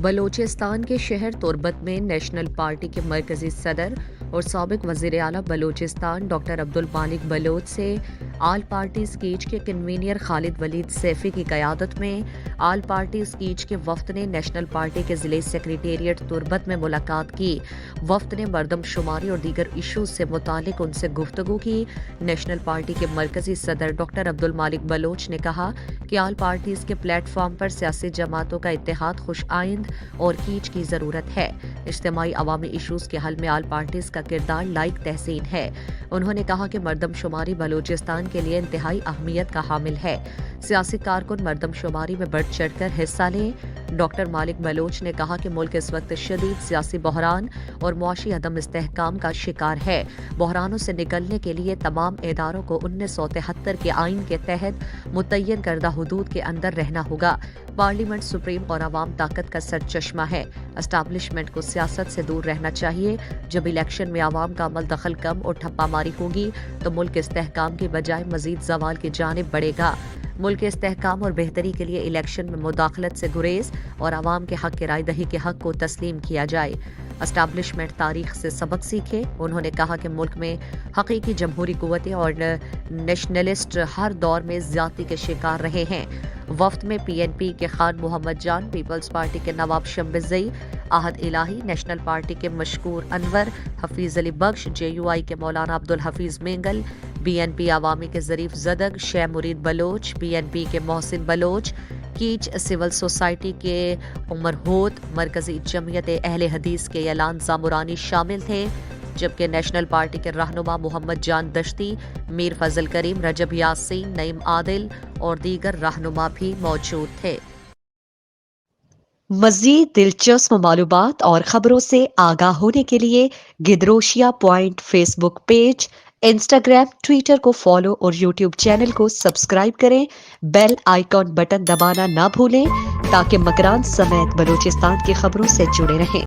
बलूचिस्तान के शहर तुर्बत में नेशनल पार्टी के मरकजी सदर और साबिक वज़ीर आला बलूचिस्तान डॉक्टर अब्दुल मालिक बलोच से आल पार्टी स्कीज के कन्वीनर खालिद वलीद सैफी की क़यादत में आल पार्टी स्कीज के वफ़द ने नेशनल पार्टी के ज़िले सेक्रेटेरिएट तुर्बत में मुलाकात की। वफ़द ने मरदमशुमारी और दीगर इशूज़ से मुतालिक उनसे गुफ्तगू की। नेशनल पार्टी के मरकजी सदर डॉक्टर अब्दुल मालिक बलोच ने कहा कि आल पार्टीज़ के प्लेटफॉर्म पर सियासी जमातों का इत्तेहाद खुश आइंद और कीच की ज़रूरत है। इज्तिमाई अवामी इशूज़ के हल में आल पार्टीज़ का किरदार लाइक तहसीन है। उन्होंने कहा कि मरदमशुमारी बलूचिस्तान के लिए इंतहाई अहमियत का हामिल है। सियासी कारकुन मरदमशुमारी में बढ़ चढ़ कर हिस्सा लें। डॉक्टर मालिक बलोच ने कहा कि मुल्क इस वक्त शदीद सियासी बहरान और मुआशी अदम इस्तेहकाम का शिकार है। बहरानों से निकलने के लिए तमाम इदारों को 1973 के आइन के तहत मुतय्यन करदा हुदूद के अंदर रहना होगा। पार्लियामेंट सुप्रीम और आवाम ताकत का सरचश्मा है। एस्टैब्लिशमेंट को सियासत से दूर रहना चाहिए। जब इलेक्शन में आवाम का अमल दखल कम और ठप्पा मारी होगी तो मुल्क इस्तेहकाम की बजाय मजीद जवाल की जानिब बढ़ेगा। मुल्क के इस्तेहकाम और बेहतरी के लिए इलेक्शन में मुदाखलत से गुरेज और आवाम के हक की राय दही के हक को तस्लीम किया जाए। एस्टैब्लिशमेंट तारीख से सबक सीखे। उन्होंने कहा कि मुल्क में हकीकी जमहूरी कुव्वतें और नेशनलिस्ट हर दौर में ज्यादती के शिकार रहे हैं। वफ्द में PNP के खान मोहम्मद जान, पीपल्स पार्टी के नवाब शम्बिज़ई, आहद इलाही, नेशनल पार्टी के मशकूर अनवर, हफीज अली बख्श, JUI के मौलाना अब्दुल हफीज मेंगल, BNP आवामी के ज़रीफ ज़दग, शे मुरीद बलोच, PNP के मोहसिन बलोच, कीच सिविल सोसाइटी के उमर होत, मरकजी जमीयत अहले हदीस के एलान जामुरानी शामिल थे, जबकि नेशनल पार्टी के रहनुमा मोहम्मद जान दश्ती, मीर फजल करीम, रजब यासीन, नईम आदिल और दीगर रहनुमा भी मौजूद थे। मज़ीद दिलचस्प मालूमात और खबरों से आगाह होने के लिए Gedrosia point Facebook page, Instagram, Twitter को फॉलो और यूट्यूब चैनल को सब्सक्राइब करें। बेल आइकॉन बटन दबाना ना भूलें ताकि मकरान समेत बलूचिस्तान की खबरों से जुड़े रहें।